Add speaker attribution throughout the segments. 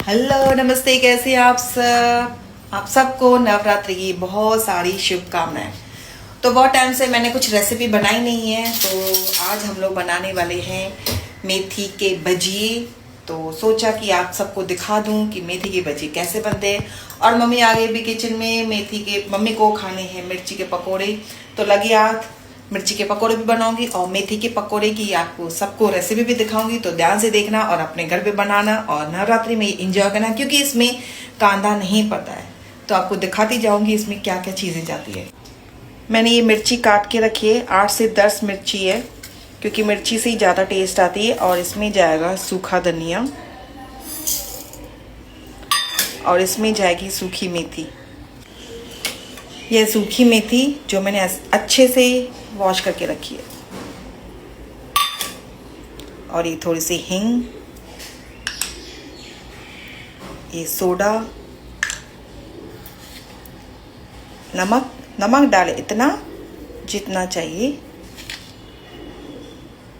Speaker 1: Hello नमस्ते, कैसे हैं आप सब। आप सबको नवरात्रि की बहुत सारी शुभकामनाएं। तो बहुत टाइम से मैंने कुछ रेसिपी बनाई नहीं है, तो आज हम लोग बनाने वाले हैं मेथी के भजिए। तो सोचा कि आप सबको दिखा दूं कि मेथी के भजिए कैसे बनते हैं। और मम्मी आ गई भी किचन में। मम्मी को खाने हैं मिर्ची के पकोड़े, तो लगी आग। मिर्ची के पकोड़े भी बनाऊंगी और मेथी के पकोड़े की आपको सबको रेसिपी भी दिखाऊंगी। तो ध्यान से देखना और अपने घर पे बनाना और नवरात्रि में एंजॉय करना, क्योंकि इसमें कांदा नहीं पड़ता है। तो आपको दिखाती जाऊंगी इसमें क्या क्या चीजें जाती है। मैंने ये मिर्ची काट के रखी है, 8 से 10 मिर्ची है, क्योंकि मिर्ची से ही ज़्यादा टेस्ट आती है। और इसमें जाएगा सूखा धनिया और इसमें जाएगी सूखी मेथी। यह सूखी मेथी जो मैंने अच्छे से वॉश करके रखी है। और ये थोड़ी सी हींग, ये सोडा, नमक डाले इतना जितना चाहिए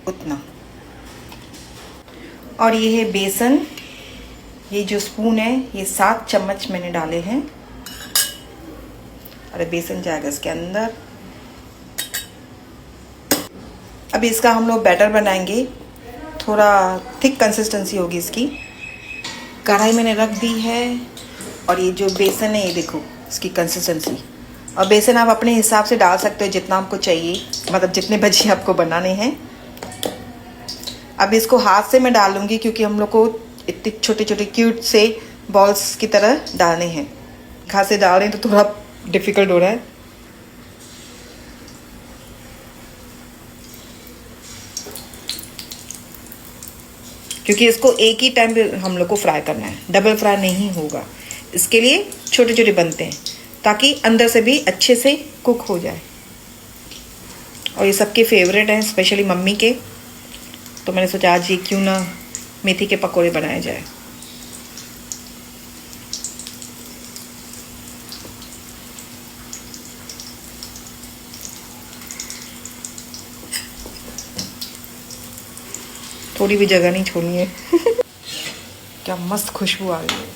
Speaker 1: उतना। और ये है बेसन, ये जो स्पून है ये 7 चम्मच मैंने डाले हैं। और बेसन जाएगा इसके अंदर। अब इसका हम लोग बैटर बनाएंगे, थोड़ा थिक कंसिस्टेंसी होगी इसकी। कढ़ाई मैंने रख दी है और ये जो बेसन है ये देखो इसकी कंसिस्टेंसी। और बेसन आप अपने हिसाब से डाल सकते हो जितना आपको चाहिए, मतलब जितने भजिए आपको बनाने हैं। अब इसको हाथ से मैं डालूंगी, क्योंकि हम लोग को इतने छोटे छोटे क्यूट से बॉल्स की तरह डालने हैं। हाथ से डाल रहे हैं तो थोड़ा डिफिकल्ट हो रहा है। क्योंकि इसको एक ही टाइम पे हम लोग को फ्राई करना है, डबल फ्राई नहीं होगा। इसके लिए छोटे छोटे बनते हैं ताकि अंदर से भी अच्छे से कुक हो जाए। और ये सबके फेवरेट हैं, स्पेशली मम्मी के। तो मैंने सोचा आज ये क्यों ना मेथी के पकोड़े बनाए जाए। थोड़ी भी जगह नहीं छोड़नी है। क्या मस्त खुशबू आ रही है,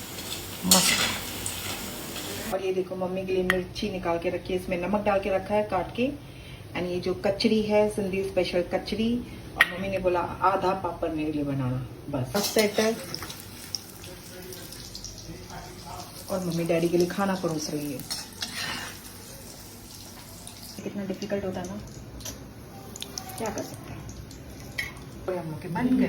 Speaker 1: मस्त। और ये देखो मम्मी के लिए मिर्ची निकाल के रखी है, इसमें नमक डाल के रखा है काट के। एंड ये जो कचरी है, सिंधी स्पेशल कचरी। और मम्मी ने बोला आधा पापड़ मेरे लिए बनाना, बस सेट है। और मम्मी डैडी के लिए खाना परोस रही है। कितना डिफिकल्ट होता है ना, क्या कर सकते हैं। हम लोग के बन गए।